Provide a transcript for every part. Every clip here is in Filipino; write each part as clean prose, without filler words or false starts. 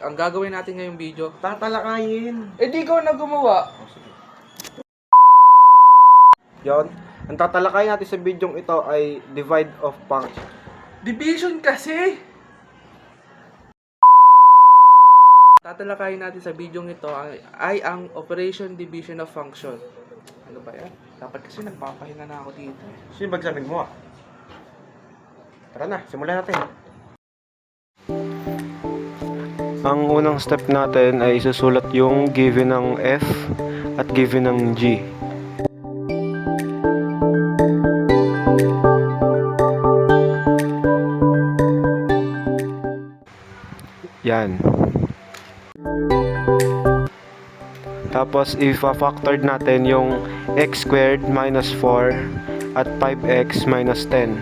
ang gagawin natin ngayong video, Tatalakayin. di ikaw na gumawa. Yon. Ang tatalakayin natin sa bidyong ito ay divide of function. Division kasi! Tatalakayin natin sa bidyong ito ay ang operation division of function. Ano ba yan? Dapat kasi nagpapahinga na ako dito. Sino bagsamin mo ah? Tara na, simulan natin. Ang unang step natin ay isusulat yung given ng F at given ng G. Yan. Tapos i-factor natin yung x squared minus 4 at 5x minus 10.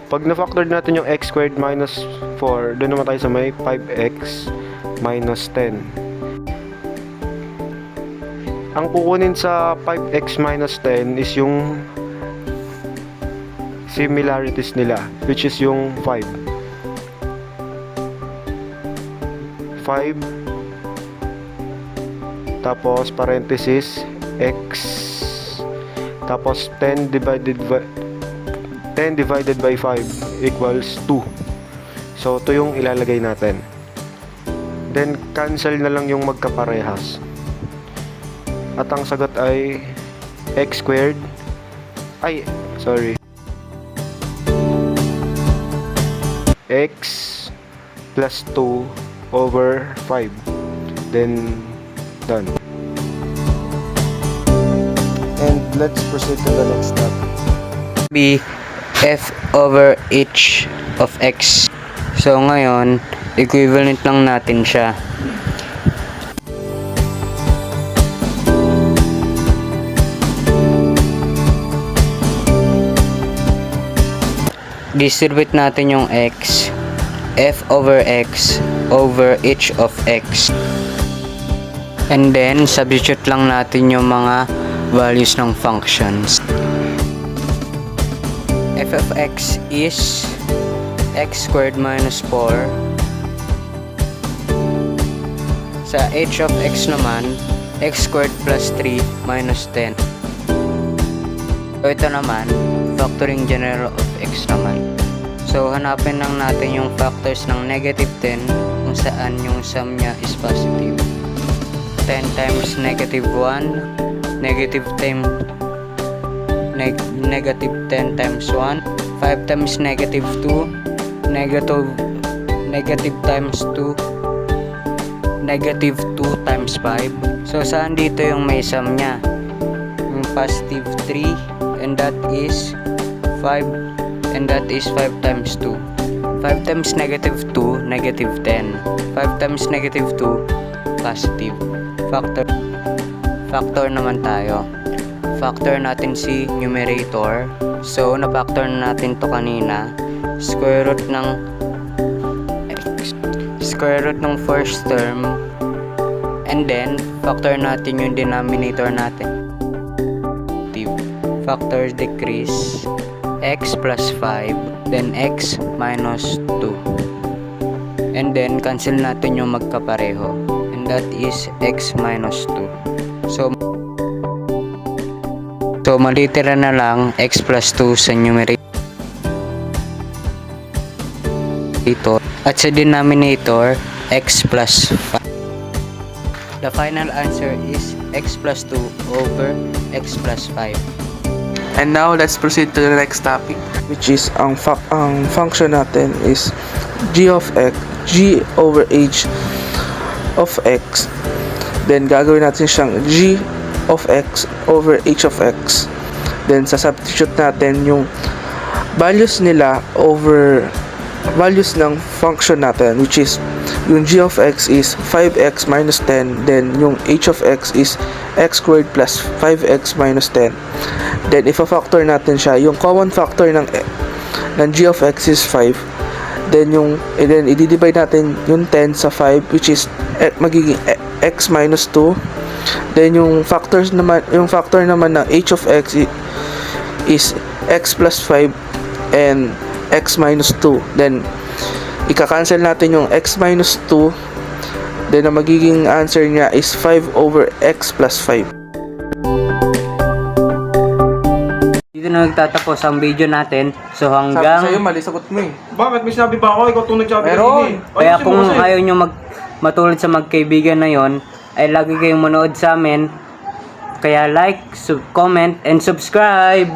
Pag na-factor natin yung x squared minus 4, doon naman tayo sa may 5x minus 10. Ang kukunin sa 5x minus 10 is yung similarities nila, which is yung 5. 5 tapos parenthesis x tapos 10 divided by 5 equals 2. So ito yung ilalagay natin. Then cancel na lang yung magkaparehas. At ang sagot ay x squared x plus 2 over 5. Then done. And let's proceed to the next step. Be f over h of x. So ngayon, equivalent lang natin siya. Distribute natin yung x, f over x over h of x. And then, substitute lang natin yung mga values ng functions. F of x is x squared minus 4. Sa h of x naman, x squared plus 3 minus 10. So ito naman, factoring general of x naman. So hanapin lang natin yung factors ng negative 10 kung saan yung sum niya is positive. 10 times negative 1, negative 10 times 1, 5 times negative 2, negative times 2, negative 2 times 5. So saan dito yung may sum niya? Yung positive 3, and that is 5, and that is 5 times 2. 5 times negative 2, negative 10. 5 times negative 2, positive. Factor naman tayo. Factor natin si numerator. So, na-factor na natin to kanina. Square root ng first term. And then, factor natin yung denominator natin. Factor decrease. X plus 5. Then, x minus 2. And then, cancel natin yung magkapareho. And that is x minus 2. So malitira na lang x plus 2 sa numerator at sa denominator x plus 5. The final answer is x plus 2 over x plus 5. And now, let's proceed to the next topic, which is ang function natin is g over h of x. Then, gagawin natin siyang g of x over h of x. Then, substitute natin yung values nila over values ng function natin, which is yung g of x is 5x minus 10. Then, yung h of x is x squared plus 5x minus 10. Then, ifa-factor natin siya. Yung common factor ng g of x is 5. Then, i-divide natin yung 10 sa 5, which is magiging x minus 2. Then yung factor naman ng h of x is x plus 5 and x minus 2. Then, ika-cancel natin yung x minus 2. Then, ang magiging answer niya is 5 over x plus 5. Dito na nagtatapos ang video natin. So hanggang... mali sagot mo eh. Bakit? May sinabi ba ako? Ikaw itong nagsabi Meron. Kaya kung ayaw nyo matulad sa magkaibigan na yon, ay lagi kayong manood sa amin. Kaya like, comment, and subscribe!